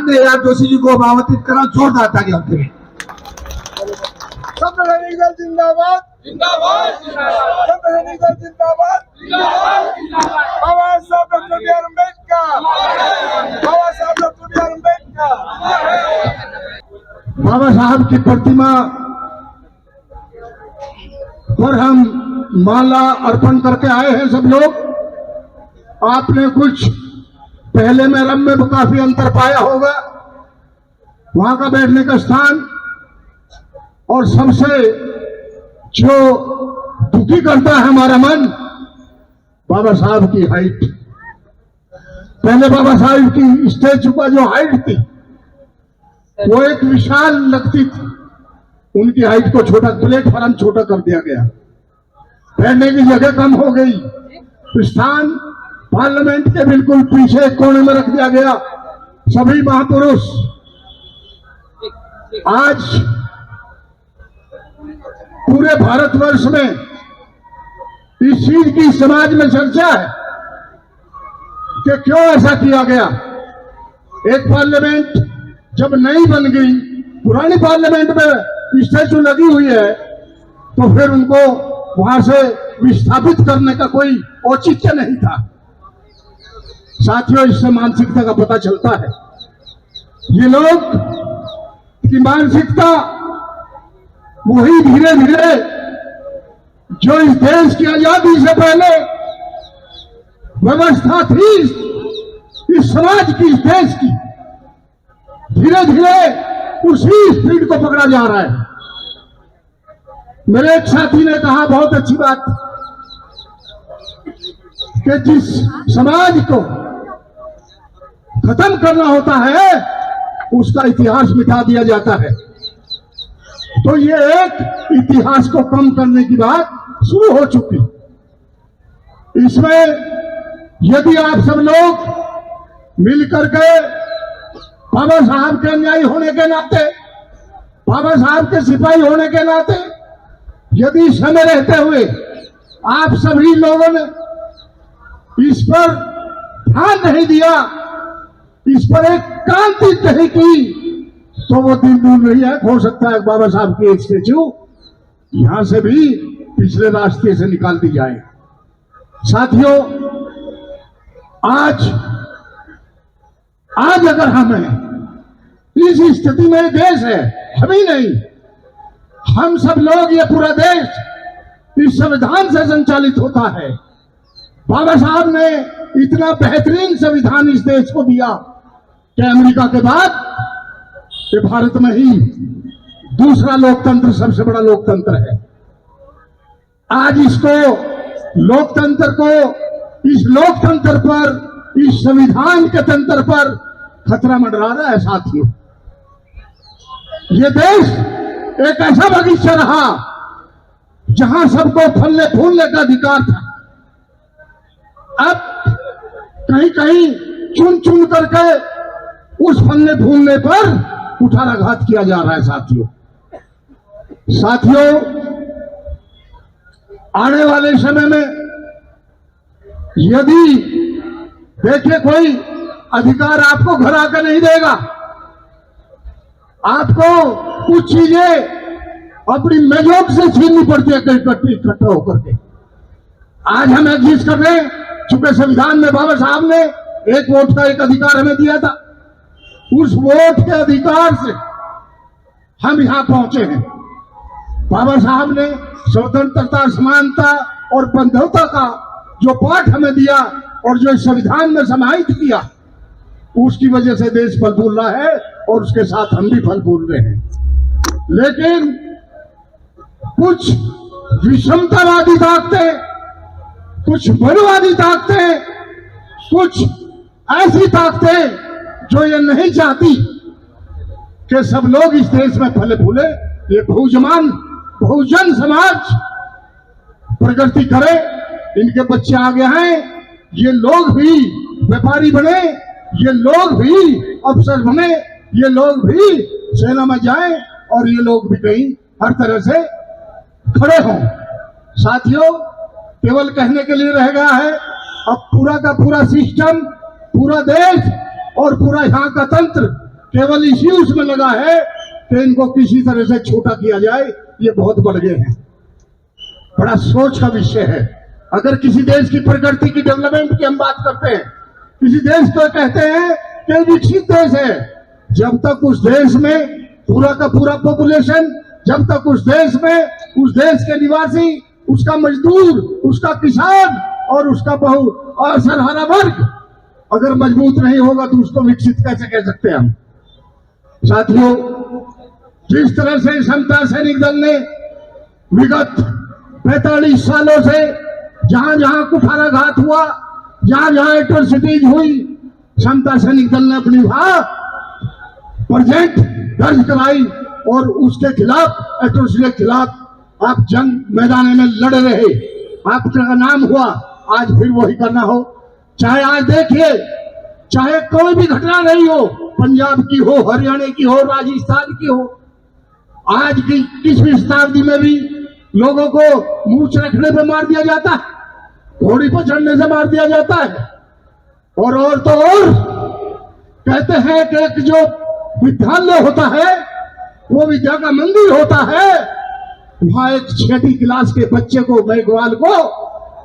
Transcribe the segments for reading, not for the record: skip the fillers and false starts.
ने यार जोशी जी को आमंत्रित करना जोरदार तालियां होती है। जिंदाबाद जिंदाबाद जिंदाबाद बाबा साहब डॉक्टर बी आर अम्बेडकर, बाबा साहब डॉक्टर बी आर अम्बेडकर। बाबा साहब की प्रतिमा पर हम माला अर्पण करके आए हैं सब लोग। आपने कुछ पहले में रम में काफी अंतर पाया होगा, वहां का बैठने का स्थान, और सबसे जो दुखी करता है हमारा मन, बाबा साहब की हाइट। पहले बाबा साहब की स्टेचू का जो हाइट थी वो एक विशाल लगती थी, उनकी हाइट को छोटा, प्लेटफॉर्म छोटा कर दिया गया, बैठने की जगह कम हो गई, स्थान पार्लियामेंट के बिल्कुल पीछे कोने में रख दिया गया। सभी महापुरुष आज पूरे भारतवर्ष में इस चीज की समाज में चर्चा है कि क्यों ऐसा किया गया। एक पार्लियामेंट जब नई बन गई, पुरानी पार्लियामेंट में स्टैचू लगी हुई है, तो फिर उनको वहां से विस्थापित करने का कोई औचित्य नहीं था। साथियों, इससे मानसिकता का पता चलता है। ये लोग की मानसिकता वही धीरे धीरे जो इस देश की आजादी से पहले व्यवस्था थी इस समाज की, इस देश की, धीरे धीरे उसी स्पीड को पकड़ा जा रहा है। मेरे एक साथी ने कहा बहुत अच्छी बात कि जिस समाज को खत्म करना होता है उसका इतिहास मिटा दिया जाता है। तो ये एक इतिहास को कम करने की बात शुरू हो चुकी। इसमें यदि आप सब लोग मिलकर के बाबा साहब के अनुयायी होने के नाते, बाबा साहब के सिपाही होने के नाते, यदि समय रहते हुए आप सभी लोगों ने इस पर ध्यान नहीं दिया, इस पर एक क्रांति नहीं की, तो वो दिन दूर नहीं है। हो सकता है बाबा साहब की एक स्टेच्यू यहां से भी पिछले रास्ते से निकाल दी जाए। साथियों, आज अगर हमें इस स्थिति में देश है, हम ही नहीं, हम सब लोग, ये पूरा देश इस संविधान से संचालित होता है। बाबा साहब ने इतना बेहतरीन संविधान इस देश को दिया कि अमेरिका के बाद ये भारत में ही दूसरा लोकतंत्र, सबसे बड़ा लोकतंत्र है। आज इसको, लोकतंत्र को, इस लोकतंत्र पर, इस संविधान के तंत्र पर खतरा मंडरा रहा है। साथियों, ये देश एक ऐसा बगीचा रहा जहां सबको फलने फूलने का अधिकार था। अब कहीं कहीं चुन चुन करके उस फलने फूलने पर कुठाराघात किया जा रहा है। साथियों, आने वाले समय में यदि देखिए, कोई अधिकार आपको घर आकर नहीं देगा, आपको कुछ चीजें अपनी मेजों से छीननी पड़ती है इकट्ठा होकर के। आज हम एग्जिस्ट कर रहे हैं, चूंकि संविधान में बाबा साहब ने एक वोट का एक अधिकार हमें दिया था, उस वोट के अधिकार से हम यहां पहुंचे हैं। बाबा साहब ने स्वतंत्रता, समानता और बंधुता का जो पाठ हमें दिया और जो इस संविधान में समाहित किया, उसकी वजह से देश फल फूल रहा है और उसके साथ हम भी फल फूल रहे हैं। लेकिन कुछ विषमतावादी ताकतें, कुछ मनवादी ताकतें, कुछ ऐसी ताकतें जो ये नहीं चाहती कि सब लोग इस देश में फले फूले, ये बहुजन समाज प्रगति करे, इनके बच्चे आगे हैं, ये लोग भी व्यापारी बने, ये लोग भी अफसर बने, ये लोग भी सेना में जाएं और ये लोग भी कहीं हर तरह से खड़े हों। साथियों, केवल कहने के लिए रह गया है, अब पूरा का पूरा सिस्टम, पूरा देश और पूरा यहाँ का तंत्र केवल इसी उसमें लगा है कि इनको किसी तरह से छोटा किया जाए। ये बहुत बढ़ गए हैं, बड़ा सोच का विषय है। अगर किसी देश की प्रगति की, डेवलपमेंट की हम बात करते हैं, किसी देश को कहते हैं कि विकसित देश है, जब तक उस देश में पूरा का पूरा पॉपुलेशन, जब तक उस देश में उस देश के निवासी, उसका मजदूर, उसका किसान और उसका बहु और सरहरा वर्ग अगर मजबूत नहीं होगा तो उसको विकसित कैसे कह सकते हैं हम। साथियों, जिस तरह से समता सैनिक दल ने विगत 45 सालों से जहां जहां कुठाराघात हुआ, जहां जहां एट्रोसिटीज हुई, समता सैनिक दल ने अपनी प्रेजेंट दर्ज कराई और उसके खिलाफ, एट्रोसिटी के खिलाफ आप जंग मैदान में लड़ रहे, आपका नाम हुआ। आज फिर वही करना हो। चाहे आज देखिए, चाहे कोई भी घटना नहीं हो, पंजाब की हो, हरियाणा की हो, राजस्थान की हो, आज की 21वीं शताब्दी में भी लोगों को मूंछ रखने पे मार दिया जाता है, घोड़ी पर चढ़ने से मार दिया जाता है। और तो और कहते हैं कि एक जो विद्यालय होता है वो विद्या का मंदिर होता है, वहां एक 6वीं क्लास के बच्चे को, मेघवाल को,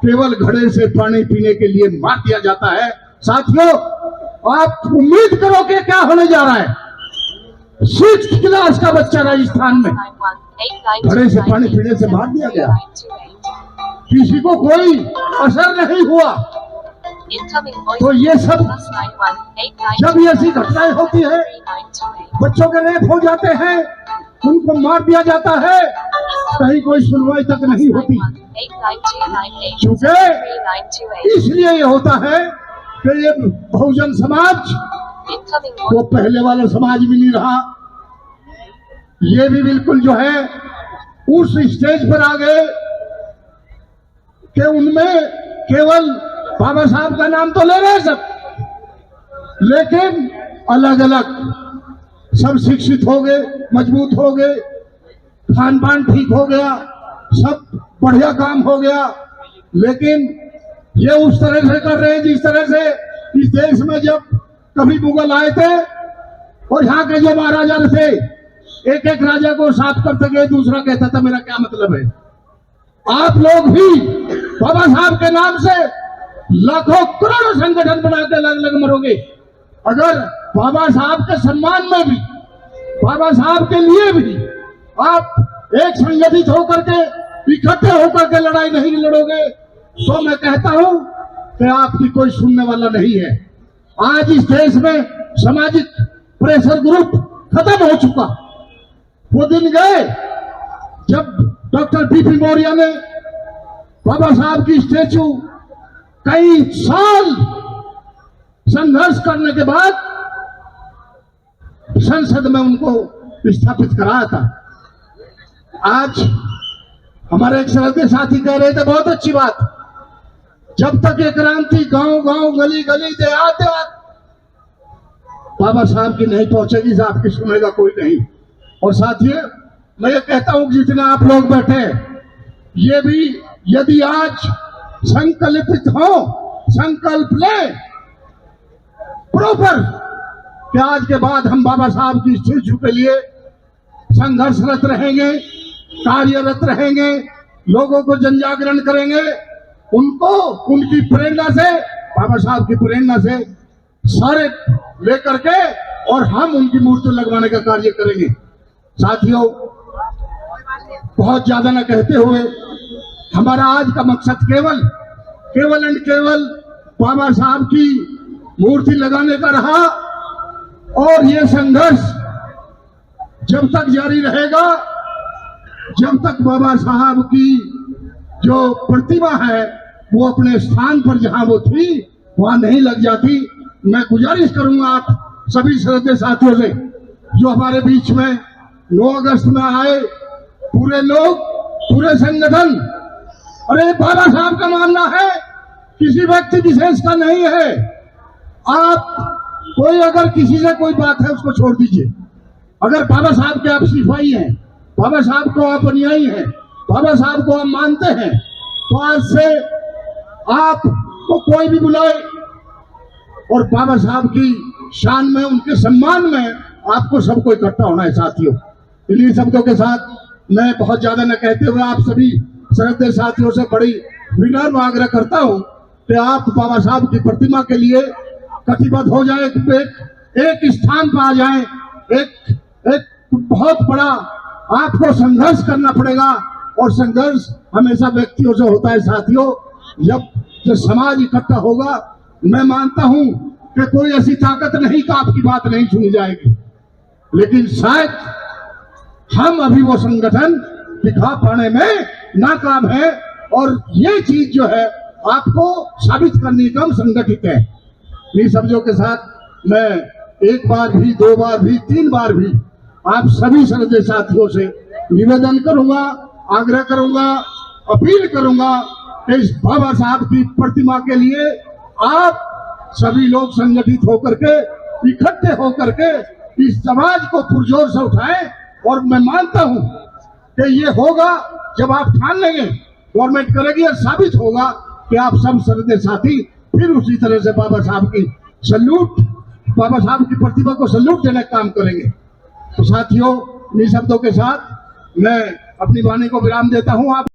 केवल घड़े से पानी पीने के लिए मार दिया जाता है। साथियों, आप उम्मीद करो कि क्या होने जा रहा है। 6th क्लास का बच्चा राजस्थान में घड़े से पानी पीने से मार दिया गया, किसी को कोई असर नहीं हुआ। तो ये सब जब ऐसी घटनाएं होती है, बच्चों के रेप हो जाते हैं, उनको मार दिया जाता है, कहीं कोई सुनवाई तक नहीं होती। क्योंकि इसलिए ये होता है कि ये बहुजन समाज वो पहले वाला समाज भी नहीं रहा, ये भी बिल्कुल जो है उस स्टेज पर आ गए कि उनमें केवल बाबा साहब का नाम तो ले रहे सब, लेकिन अलग अलग सब शिक्षित हो गए, मजबूत हो गए, खान पान ठीक हो गया, सब बढ़िया काम हो गया। लेकिन ये उस तरह से कर रहे हैं जिस तरह से इस देश में जब कभी मुगल आए थे और यहाँ के जो महाराजा थे, एक एक राजा को साफ करते गए, दूसरा कहता था मेरा क्या मतलब है। आप लोग भी बाबा साहब के नाम से लाखों करोड़ों संगठन बना के अलग अलग मरोगे। अगर बाबा साहब के सम्मान में भी, बाबा साहब के लिए भी आप एक संगठित होकर के, इकट्ठे होकर के लड़ाई नहीं लड़ोगे तो मैं कहता हूं कि आपकी कोई सुनने वाला नहीं है। आज इस देश में सामाजिक प्रेशर ग्रुप खत्म हो चुका। वो दिन गए जब डॉक्टर बीपी मौर्य ने बाबा साहब की स्टैचू कई साल संघर्ष करने के बाद संसद में उनको स्थापित कराया था। आज हमारे एक सरहदी साथी कह रहे थे, बहुत अच्छी बात, जब तक ये क्रांति गांव गांव, गली गली, देहात देहात बाबा साहब की नहीं पहुंचेगी, साहब की सुनेगा कोई नहीं। और साथियों, मैं ये कहता हूं जितने आप लोग बैठे, ये भी यदि आज संकल्पित हो, संकल्प ले प्रॉपर कि आज के बाद हम बाबा साहब की स्टैचू के लिए संघर्षरत रहेंगे, कार्यरत रहेंगे, लोगों को जन जागरण करेंगे, उनको उनकी प्रेरणा से, बाबा साहब की प्रेरणा से सारे लेकर के, और हम उनकी मूर्ति लगवाने का कार्य करेंगे। साथियों, बहुत ज्यादा न कहते हुए, हमारा आज का मकसद केवल एंड केवल बाबा साहब की मूर्ति लगाने का रहा। और ये संघर्ष जब तक जारी रहेगा, जब तक बाबा साहब की जो प्रतिमा है वो अपने स्थान पर जहां वो थी वहां नहीं लग जाती। मैं गुजारिश करूंगा आप सभी श्रद्धेय साथियों से जो हमारे बीच में 9 अगस्त में आए, पूरे लोग, पूरे संगठन, अरे बाबा साहब का मामला है, किसी व्यक्ति विशेष का नहीं है। आप कोई अगर किसी से कोई बात है उसको छोड़ दीजिए। अगर बाबा साहब के आप सिपाही हैं, बाबा साहब को आप अनुयायी हैं, बाबा साहब को आप मानते हैं, तो आज से आपको कोई भी बुलाए और बाबा साहब की शान में, उनके सम्मान में आपको सबको इकट्ठा होना है साथियों। इन्हीं शब्दों के साथ मैं बहुत ज्यादा न कहते हुए आप सभी श्रद्धेय साथियों से बड़ी विनम्र आग्रह करता हूं कि आप बाबा साहब की प्रतिमा के लिए कटिबद्ध हो जाए, एक स्थान पर आ जाए। एक बहुत बड़ा आपको संघर्ष करना पड़ेगा और संघर्ष हमेशा व्यक्तियों से होता है साथियों। जब समाज इकट्ठा होगा, मैं मानता हूं कि कोई ऐसी ताकत नहीं कि आपकी बात नहीं सुनी जाएगी, लेकिन शायद हम अभी वो संगठन दिखा पाने में नाकाम है और ये चीज जो है आपको साबित करने का हम संगठित है। इन शब्दों के साथ मैं एक बार भी, दो बार भी, तीन बार भी आप सभी श्रद्धेय साथियों से निवेदन करूंगा, आग्रह करूंगा, अपील करूंगा कि इस बाबा साहब की प्रतिमा के लिए आप सभी लोग संगठित होकर के, इकट्ठे होकर के इस समाज को पुरजोर से उठाएं। और मैं मानता हूं कि ये होगा जब आप ठान लेंगे, गवर्नमेंट करेगी और साबित होगा कि आप सब श्रद्धेय साथी फिर उसी तरह से बाबा साहब की प्रतिभा को सल्यूट देने का काम करेंगे। तो साथियों, इन शब्दों के साथ मैं अपनी वाणी को विराम देता हूं। आप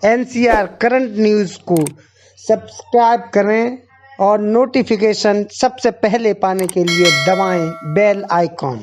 NCR करंट न्यूज़ को सब्सक्राइब करें और नोटिफिकेशन सबसे पहले पाने के लिए दबाएं बेल आइकॉन।